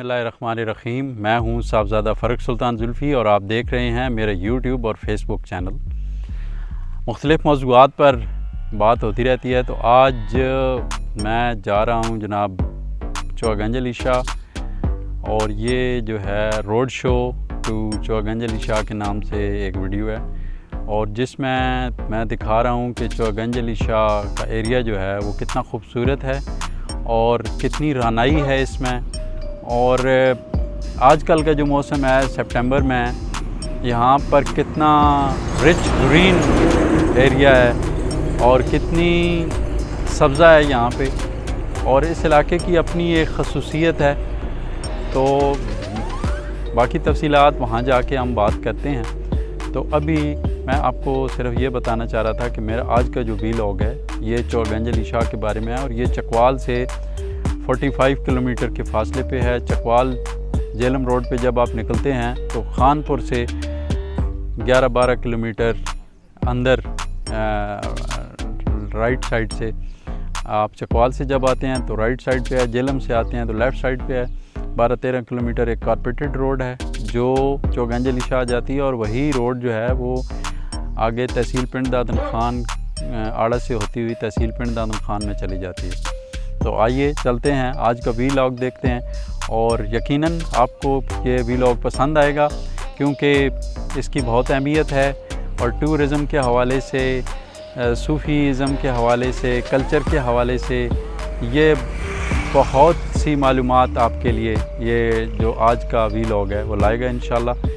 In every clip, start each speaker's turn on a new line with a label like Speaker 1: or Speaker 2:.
Speaker 1: बिस्मिल्लाहिर्रहमानिर्रहीम। मैं हूं साहबज़ादा फ़र्रुख सुल्तान जुल्फ़ी और आप देख रहे हैं मेरे यूट्यूब और फेसबुक चैनल। मुख्तलिफ़ मौज़ूआत पर बात होती रहती है। तो आज मैं जा रहा हूं जनाब चौगंज अली शाह, और ये जो है road show to Chauganj Ali Shah के नाम से एक वीडियो है, और जिसमें मैं दिखा रहा हूं कि चौगंज अली शाह का एरिया जो है वो कितना खूबसूरत है और कितनी रानाई है इसमें। और आजकल का जो मौसम है सितंबर में, यहाँ पर कितना रिच ग्रीन एरिया है और कितनी सब्ज़ा है यहाँ पे, और इस इलाके की अपनी एक खसूसियत है। तो बाकी तफसीलात वहाँ जाके हम बात करते हैं। तो अभी मैं आपको सिर्फ ये बताना चाह रहा था कि मेरा आज का जो वीलॉग है ये चौगंज अली शाह के बारे में है, और ये चकवाल से 45 किलोमीटर के फासले पे है। चकवाल झेलम रोड पे जब आप निकलते हैं तो खानपुर से 11-12 किलोमीटर अंदर राइट साइड से आप चकवाल से जब आते हैं तो राइट साइड पे है, झेलम से आते हैं तो लेफ़्ट साइड पे है। 12-13 किलोमीटर एक कारपेटेड रोड है जो चौगंज अली शाह जाती है, और वही रोड जो है वो आगे तहसील पिंड दादन खान आड़ा से होती हुई तहसील पिंड दादन खान में चली जाती है। तो आइए चलते हैं, आज का वीलॉग देखते हैं, और यकीनन आपको ये वीलॉग पसंद आएगा क्योंकि इसकी बहुत अहमियत है। और टूरिज़म के हवाले से, सूफ़ीज़म के हवाले से, कल्चर के हवाले से ये बहुत सी मालूमात आपके लिए ये जो आज का वीलॉग है वो लाएगा इंशाल्लाह।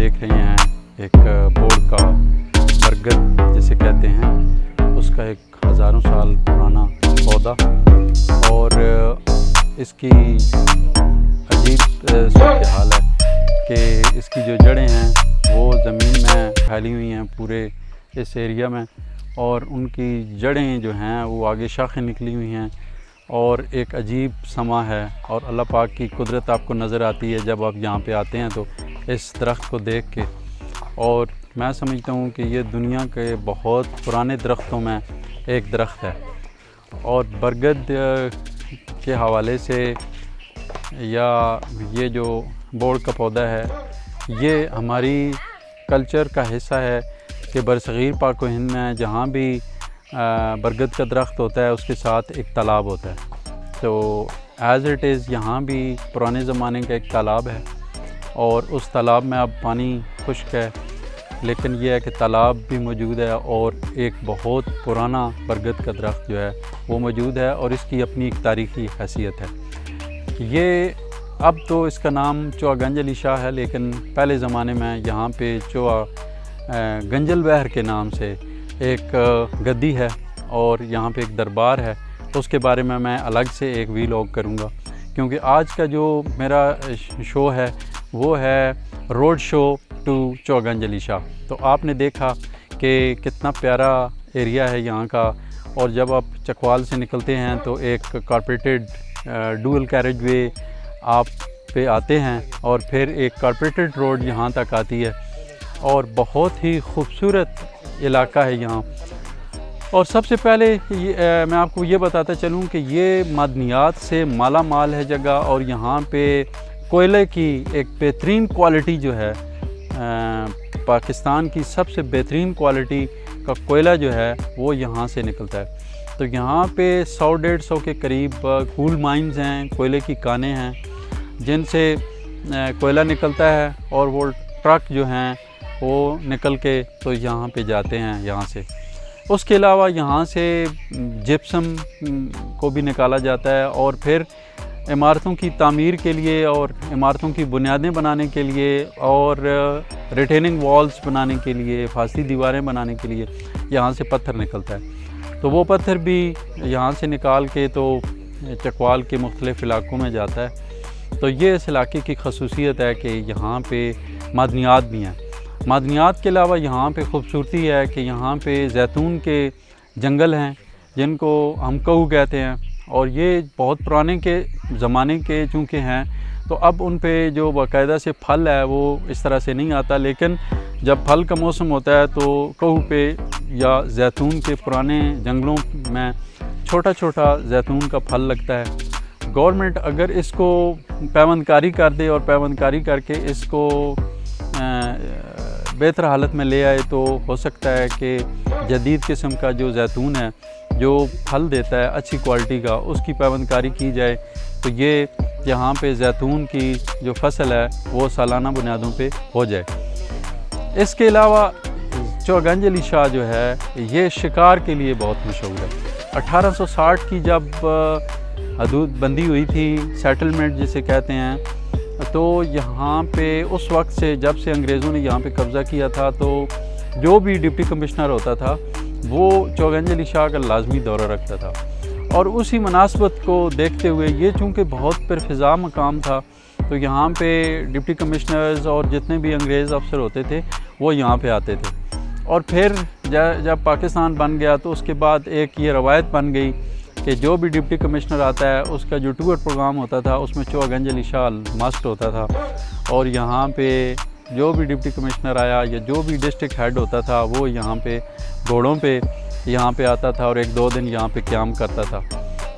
Speaker 1: देख रहे हैं एक बोर्ड का बरगद जिसे कहते हैं, उसका एक हज़ारों साल पुराना पौधा, और इसकी अजीब सूरत हाल है कि इसकी जो जड़ें हैं वो ज़मीन में फैली हुई हैं पूरे इस एरिया में, और उनकी जड़ें जो हैं वो आगे शाखें निकली हुई हैं, और एक अजीब समा है। और अल्लाह पाक की कुदरत आपको नज़र आती है जब आप यहाँ पे आते हैं तो इस दरख्त को देख के। और मैं समझता हूँ कि ये दुनिया के बहुत पुराने दरख्तों में एक दरख्त है, और बरगद के हवाले से या ये जो बोर्ड का पौधा है ये हमारी कल्चर का हिस्सा है कि बरसग़ीर पाक व हिंद में जहाँ भी बरगद का दरख्त होता है उसके साथ एक तालाब होता है। तो एज़ इट इज़ यहाँ भी पुराने ज़माने का एक तालाब है, और उस तालाब में अब पानी खुश्क है, लेकिन यह है कि तालाब भी मौजूद है और एक बहुत पुराना बरगद का दरख्त जो है वो मौजूद है, और इसकी अपनी एक तारीख़ी हैसियत है। ये अब तो इसका नाम चौआ गंज अली शाह है, लेकिन पहले ज़माने में यहाँ पे चौआ गंजल बहर के नाम से एक गद्दी है, और यहाँ पे एक दरबार है। उसके बारे में मैं अलग से एक वीलॉग करूँगा, क्योंकि आज का जो मेरा शो है वो है रोड शो टू चौआ गंज अली शाह। तो आपने देखा कि कितना प्यारा एरिया है यहाँ का, और जब आप चकवाल से निकलते हैं तो एक कारपेटेड डुअल कैरेज वे आप पे आते हैं, और फिर एक कारपेटेड रोड यहाँ तक आती है, और बहुत ही खूबसूरत इलाका है यहाँ। और सबसे पहले मैं आपको ये बताता चलूँ कि ये मादनियात से माला माल है जगह, और यहाँ पे कोयले की एक बेहतरीन क्वालिटी जो है, पाकिस्तान की सबसे बेहतरीन क्वालिटी का कोयला जो है वो यहाँ से निकलता है। तो यहाँ पे 100-150 के करीब कोल माइंस हैं, कोयले की कानें हैं जिनसे कोयला निकलता है, और वो ट्रक जो हैं वो निकल के तो यहाँ पे जाते हैं यहाँ से। उसके अलावा यहाँ से जिप्सम को भी निकाला जाता है, और फिर इमारतों की तामीर के लिए और इमारतों की बुनियादें बनाने के लिए और रिटेनिंग वॉल्स बनाने के लिए, फासली दीवारें बनाने के लिए यहाँ से पत्थर निकलता है। तो वो पत्थर भी यहाँ से निकाल के तो चकवाल के मुख्तलिफ़ इलाकों में जाता है। तो ये इस इलाके की खसूसियत है कि यहाँ पे मादनियात भी हैं। मादनियात के अलावा यहाँ पे ख़ूबसूरती है कि यहाँ पे जैतून के जंगल हैं जिनको हम कहू कहते हैं, और ये बहुत पुराने के ज़माने के चूँकि हैं तो अब उन पे जो बाकायदा से फल है वो इस तरह से नहीं आता, लेकिन जब फल का मौसम होता है तो कहू पे या जैतून के पुराने जंगलों में छोटा छोटा जैतून का फल लगता है। गवर्नमेंट अगर इसको पैवंदकारी कर दे और पैवंदकारी करके इसको बेहतर हालत में ले आए तो हो सकता है कि जदीद किस्म का जो जैतून है जो फल देता है अच्छी क्वालिटी का, उसकी पैवंदकारी की जाए तो ये यहाँ पे जैतून की जो फसल है वो सालाना बुनियादों पे हो जाए। इसके अलावा चौआ गंज अली शाह जो है ये शिकार के लिए बहुत मशहूर है। 1860 की जब हदूद बंदी हुई थी, सेटलमेंट जिसे कहते हैं, तो यहाँ पे उस वक्त से जब से अंग्रेज़ों ने यहाँ पे कब्ज़ा किया था तो जो भी डिप्टी कमिश्नर होता था वो चौआ गंज अली शाह का लाजमी दौरा रखता था। और उसी मुनासबत को देखते हुए ये चूँकि बहुत परफिज़ा मकाम था तो यहाँ पे डिप्टी कमिश्नर्स और जितने भी अंग्रेज़ अफसर होते थे वो यहाँ पे आते थे। और फिर जब पाकिस्तान बन गया तो उसके बाद एक ये रवायत बन गई कि जो भी डिप्टी कमिश्नर आता है उसका जो टूर प्रोग्राम होता था उसमें चौआ गंज अली शाह मस्ट होता था। और यहाँ पे जो भी डिप्टी कमिश्नर आया या जो भी डिस्ट्रिक्ट हेड होता था वो यहाँ पे घोड़ों पे यहाँ पे आता था और 1-2 दिन यहाँ पे क़याम करता था।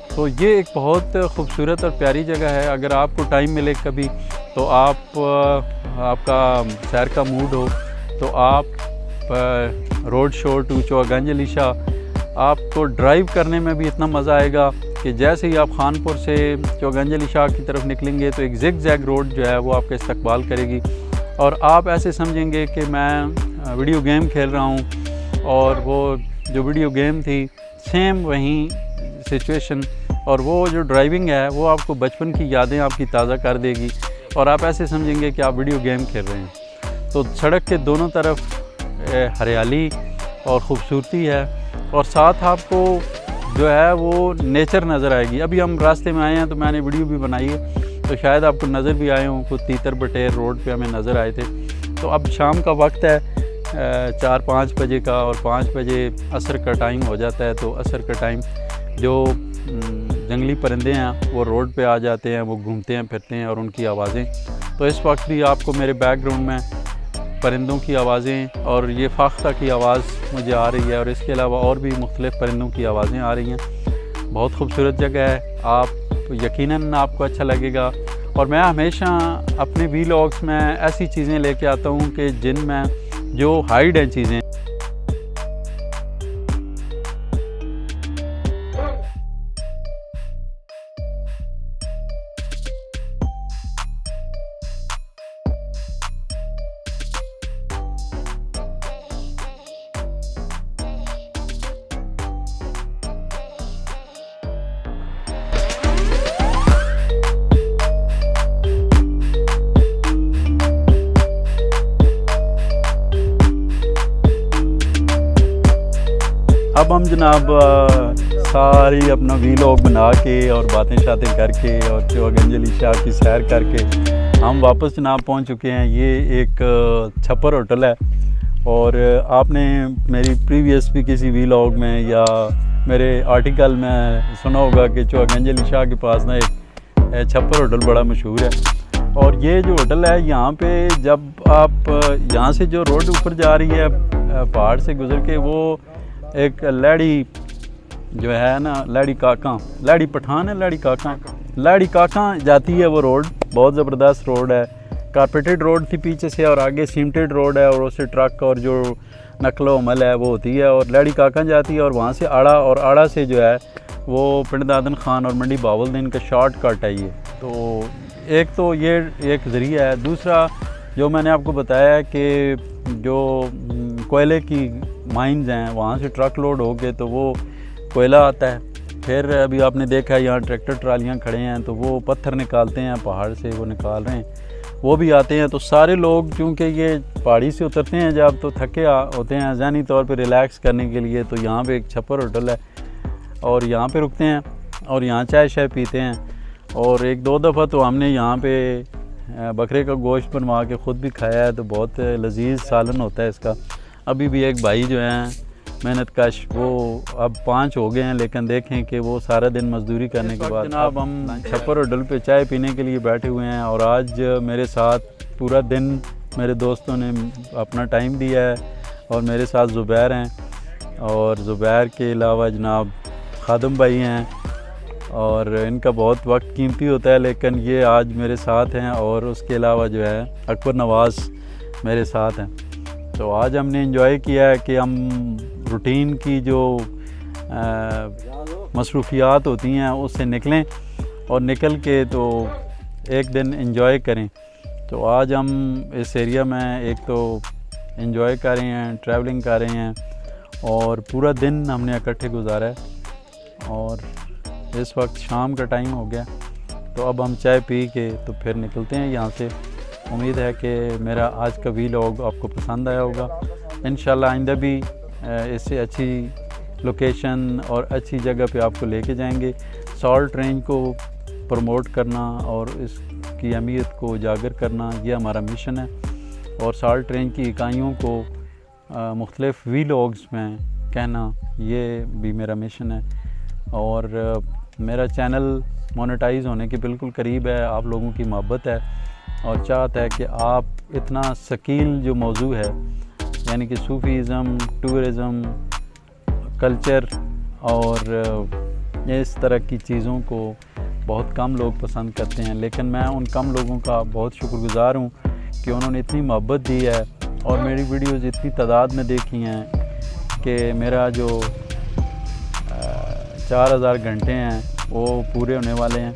Speaker 1: तो ये एक बहुत खूबसूरत और प्यारी जगह है। अगर आपको टाइम मिले कभी तो आपका सैर का मूड हो तो आप रोड शो टू चौआ गंज अली शाह आपको ड्राइव करने में भी इतना मज़ा आएगा कि जैसे ही आप खानपुर से चौआ गंज अली शाह की तरफ निकलेंगे तो एक ज़िग ज़ैग रोड जो है वो आपका इस्तकबाल करेगी और आप ऐसे समझेंगे कि मैं वीडियो गेम खेल रहा हूँ। और वो जो वीडियो गेम थी सेम वहीं सिचुएशन, और वो जो ड्राइविंग है वो आपको बचपन की यादें आपकी ताज़ा कर देगी और आप ऐसे समझेंगे कि आप वीडियो गेम खेल रहे हैं। तो सड़क के दोनों तरफ हरियाली और ख़ूबसूरती है, और साथ आपको जो है वो नेचर नज़र आएगी। अभी हम रास्ते में आए हैं तो मैंने वीडियो भी बनाई है, तो शायद आपको नज़र भी आए हों। कुछ तीतर बटेर रोड पे हमें नज़र आए थे। तो अब शाम का वक्त है 4-5 बजे का, और 5 बजे असर का टाइम हो जाता है। तो असर का टाइम जो जंगली परिंदे हैं वो रोड पे आ जाते हैं, वो घूमते हैं फिरते हैं, और उनकी आवाज़ें। तो इस वक्त भी आपको मेरे बैकग्राउंड में परिंदों की आवाज़ें और ये फाख्ता की आवाज़ मुझे आ रही है, और इसके अलावा और भी मुख्तलिफ़ परिंदों की आवाज़ें आ रही हैं। बहुत खूबसूरत जगह है, आप यकीनन आपको अच्छा लगेगा। और मैं हमेशा अपने वीलॉग्स में ऐसी चीज़ें लेके आता हूँ कि जिनमें जो हाइड हैं चीज़ें। अब हम जनाब सारी अपना वीलॉग बना के और बातें शातें करके और चौगंजली शाह की सैर करके हम वापस जनाब पहुंच चुके हैं। ये एक छप्पर होटल है, और आपने मेरी प्रीवियस भी किसी वीलॉग में या मेरे आर्टिकल में सुना होगा कि चौगंजली शाह के पास ना एक छप्पर होटल बड़ा मशहूर है। और ये जो होटल है, यहाँ पे जब आप यहाँ से जो रोड ऊपर जा रही है पहाड़ से गुजर के, वो एक लैड़ी जो है ना, लैड़ी पठान है, लैड़ी काका जाती है। वो रोड बहुत ज़बरदस्त रोड है, कारपेटेड रोड थी पीछे से, और आगे सीमेंटेड रोड है, और उससे ट्रक और जो नकलो अमल है वो होती है, और लैड़ी काका जाती है। और वहाँ से आड़ा, और आड़ा से जो है वो पिंड दादन खान और मंडी बावलदीन का शॉर्टकट है ये। तो एक तो ये एक ज़रिया है। दूसरा जो मैंने आपको बताया है कि जो कोयले की माइंस हैं, वहाँ से ट्रक लोड हो के तो वो कोयला आता है। फिर अभी आपने देखा है यहाँ ट्रैक्टर ट्रालियाँ खड़े हैं, तो वो पत्थर निकालते हैं पहाड़ से, वो निकाल रहे हैं, वो भी आते हैं। तो सारे लोग क्योंकि ये पहाड़ी से उतरते हैं जब, तो थके होते हैं ज़हनी तौर पे रिलैक्स करने के लिए, तो यहाँ पे एक छप्पर होटल है, और यहाँ पे रुकते हैं और यहाँ चाय शाय पीते हैं। और 1-2 दफ़ा तो हमने यहाँ पे बकरे का गोश्त बनवा के ख़ुद भी खाया है, तो बहुत लजीज सालन होता है इसका। अभी भी एक भाई जो हैं मेहनत कश, वो अब 5 हो गए हैं, लेकिन देखें कि वो सारा दिन मजदूरी करने के बाद जनाब हम छप्पर होटल पे चाय पीने के लिए बैठे हुए हैं। और आज मेरे साथ पूरा दिन मेरे दोस्तों ने अपना टाइम दिया है, और मेरे साथ ज़ुबैर हैं, और ज़ुबैर के अलावा जनाब खादम भाई हैं, और इनका बहुत वक्त कीमती होता है, लेकिन ये आज मेरे साथ हैं। और उसके अलावा जो है अकबर नवाज़ मेरे साथ हैं। तो आज हमने एंजॉय किया है कि हम रूटीन की जो मसरूफियात होती हैं उससे निकलें, और निकल के तो एक दिन एंजॉय करें। तो आज हम इस एरिया में एक तो एंजॉय कर रहे हैं, ट्रैवलिंग कर रहे हैं, और पूरा दिन हमने इकट्ठे गुजारा है। और इस वक्त शाम का टाइम हो गया, तो अब हम चाय पी के तो फिर निकलते हैं यहाँ से। उम्मीद है कि मेरा आज का वीलॉग आपको पसंद आया होगा। इंशाल्लाह आइंदा भी इससे अच्छी लोकेशन और अच्छी जगह पे आपको लेके जाएंगे। सॉल्ट रेंज को प्रमोट करना और इसकी अहमियत को उजागर करना, ये हमारा मिशन है। और सॉल्ट रेंज की इकाइयों को मुख्तलिफ़ वीलॉग्स में कहना, ये भी मेरा मिशन है। और मेरा चैनल मोनेटाइज होने के बिल्कुल करीब है। आप लोगों की मोहब्बत है और चाहता है कि आप इतना शकील जो मौजू है, यानी कि सूफ़ीज़म, टूरिज़म, कल्चर और इस तरह की चीज़ों को बहुत कम लोग पसंद करते हैं, लेकिन मैं उन कम लोगों का बहुत शुक्रगुज़ार हूँ कि उन्होंने इतनी मोहब्बत दी है और मेरी वीडियोज़ इतनी तादाद में देखी हैं कि मेरा जो 4000 घंटे हैं वो पूरे होने वाले हैं।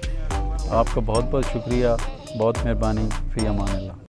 Speaker 1: आपका बहुत बहुत शुक्रिया, बहुत मेहरबानी। फ़ी अमान अल्लाह।